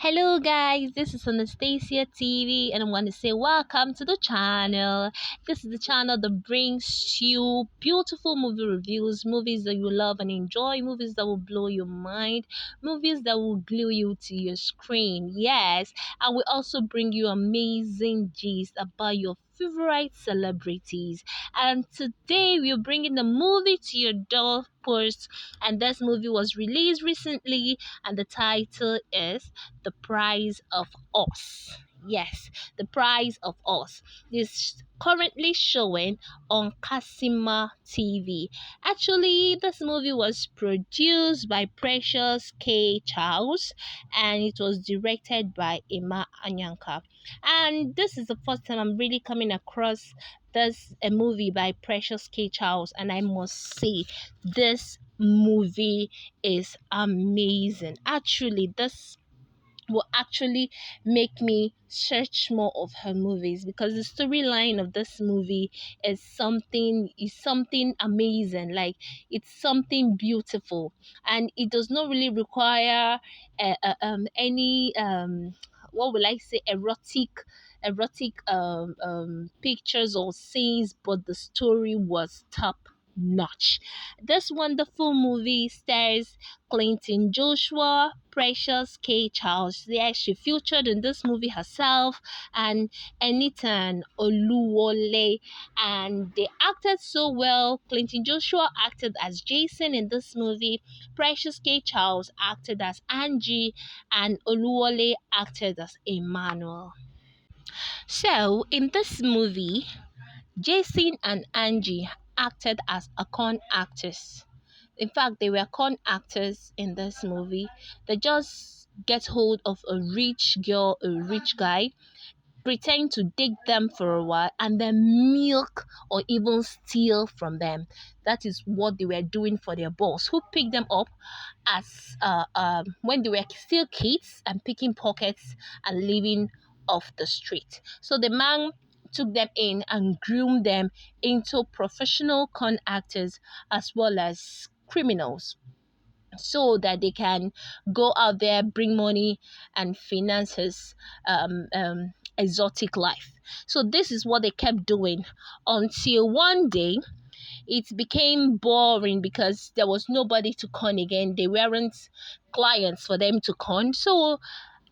Hello guys, this is Anastasia Tv and I want to say welcome to the channel. This is the channel that brings you beautiful movie reviews, movies that you love and enjoy, movies that will blow your mind, movies that will glue you to your screen. Yes, and we also bring you amazing gist about your favorite celebrities. And today we're bringing a movie to your doorpost, and this movie was released recently and the title is The Price of Us. Yes, The Price of Us is currently showing on Kasima TV. Actually, this movie was produced by Precious K.Charles and it was directed by Emma Anyanka. And this is the first time I'm really coming across this a movie by Precious K.Charles, and I must say this movie is amazing. Actually, this will actually make me search more of her movies because the storyline of this movie is something amazing. Like, it's something beautiful, and it does not really require any what will I say, erotic pictures or scenes, but the story was top notch. This wonderful movie stars Clinton Joshua, Precious K.Charles. Yes, she featured in this movie herself, and Enitan Oluwole, and they acted so well. Clinton Joshua acted as Jason in this movie. Precious K.Charles acted as Angie, and Oluwole acted as Emmanuel. So, in this movie, Jason and Angie acted as a con actors. In fact, they were con actors in this movie. They just get hold of a rich girl, a rich guy, pretend to dig them for a while, and then milk or even steal from them. That is what they were doing for their boss, who picked them up as when they were still kids and picking pockets and living off the street. So the man took them in and groomed them into professional con actors as well as criminals, so that they can go out there, bring money, and finance his exotic life. So this is what they kept doing until one day it became boring because there was nobody to con again. They weren't clients for them to con. So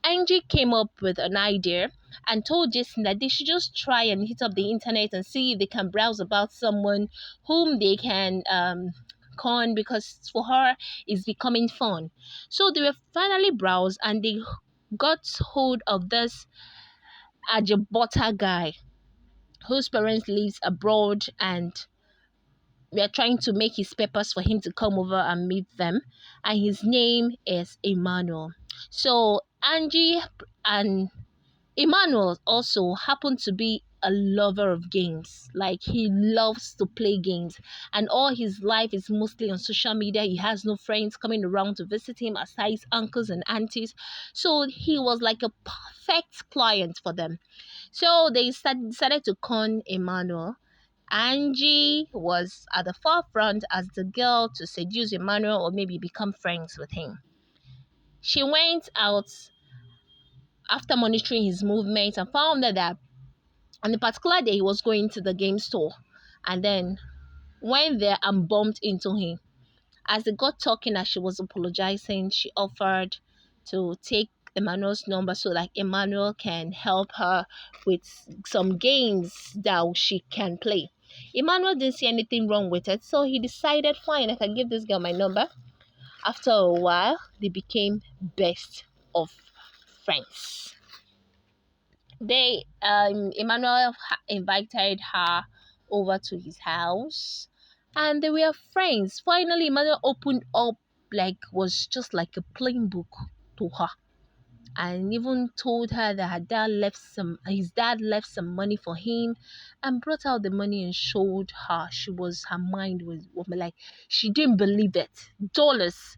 Angie came up with an idea and told Jason that they should just try and hit up the internet and see if they can browse about someone whom they can con, because for her it's becoming fun. So they were finally browsed and they got hold of this Ajabota guy whose parents lives abroad, and we are trying to make his papers for him to come over and meet them, and his name is Emmanuel. So Angie and Emmanuel also happened to be a lover of games. Like, he loves to play games, and all his life is mostly on social media. He has no friends coming around to visit him aside his uncles and aunties. So he was like a perfect client for them. So they decided to con Emmanuel. Angie was at the forefront as the girl to seduce Emmanuel or maybe become friends with him. She went out after monitoring his movements and found that on a particular day he was going to the game store, and then went there and bumped into him. As they got talking, as she was apologizing, she offered to take Emmanuel's number so that Emmanuel can help her with some games that she can play. Emmanuel didn't see anything wrong with it, so he decided, fine, I can give this girl my number. After a while, they became best of friends. They Emmanuel invited her over to his house, and they were friends. Finally, Emmanuel opened up, like, was just like a plain book to her, and even told her that his dad left some money for him, and brought out the money and showed her. Her mind was like, she didn't believe it. Dollars.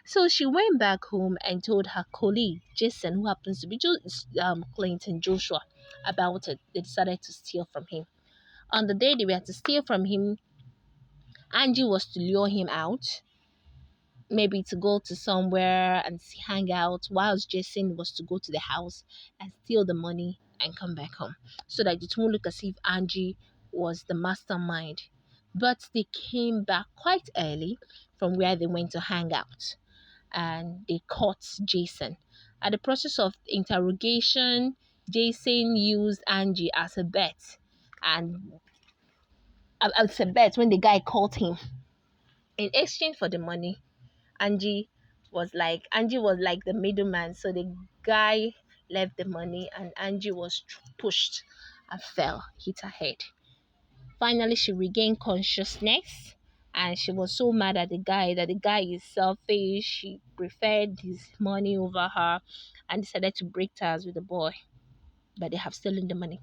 So she went back home and told her colleague Jason, who happens to be Clinton Joshua, about it. They decided to steal from him. On the day they were to steal from him, Angie was to lure him out, maybe to go to somewhere and hang out, whilst Jason was to go to the house and steal the money and come back home, so that it won't look as if Angie was the mastermind. But they came back quite early from where they went to hang out, and they caught Jason. At the process of interrogation, Jason used Angie as a bet, and as a bet when the guy caught him. In exchange for the money, Angie was like the middleman. So the guy left the money, and Angie was pushed and fell, hit her head. Finally, she regained consciousness, and she was so mad at the guy that the guy is selfish. She preferred his money over her and decided to break ties with the boy. But they have stolen the money.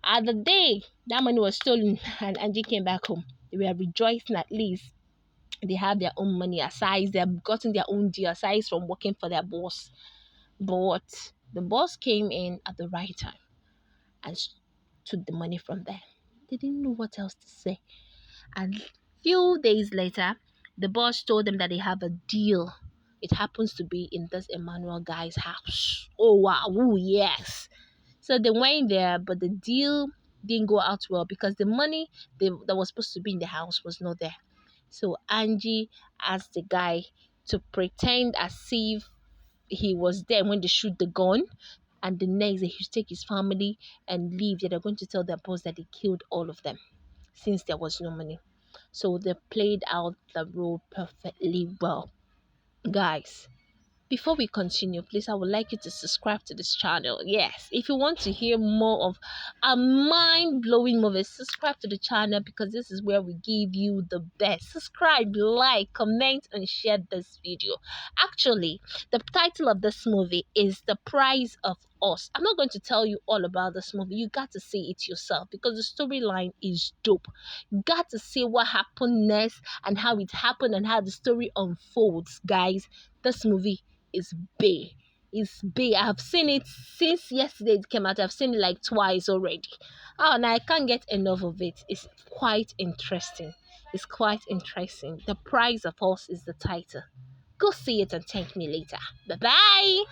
At the day that money was stolen and Angie came back home, they were rejoicing. At least they have their own money aside. They have gotten their own deal aside from working for their boss. But the boss came in at the right time and took the money from them. They didn't know what else to say. And few days later, the boss told them that they have a deal. It happens to be in this Emmanuel guy's house. Oh wow, ooh, yes. So they went there, but the deal didn't go out well because the money that was supposed to be in the house was not there. So Angie asked the guy to pretend as if he was there when they shoot the gun, and the next day he should take his family and leave. Yeah, they're going to tell their boss that they killed all of them since there was no money. So they played out the role perfectly well. Guys, before we continue, please, I would like you to subscribe to this channel. Yes, if you want to hear more of a mind-blowing movies, subscribe to the channel, because this is where we give you the best. Subscribe, like, comment, and share this video. Actually, the title of this movie is The Price of Us. I'm not going to tell you all about this movie. You got to see it yourself because the storyline is dope. You got to see what happened next and how it happened and how the story unfolds, guys. This movie is big. It's big. I have seen it since yesterday it came out. I've seen it like twice already. Oh, and I can't get enough of it. It's quite interesting. It's quite interesting. The Price of Us is the title. Go see it and thank me later. Bye bye.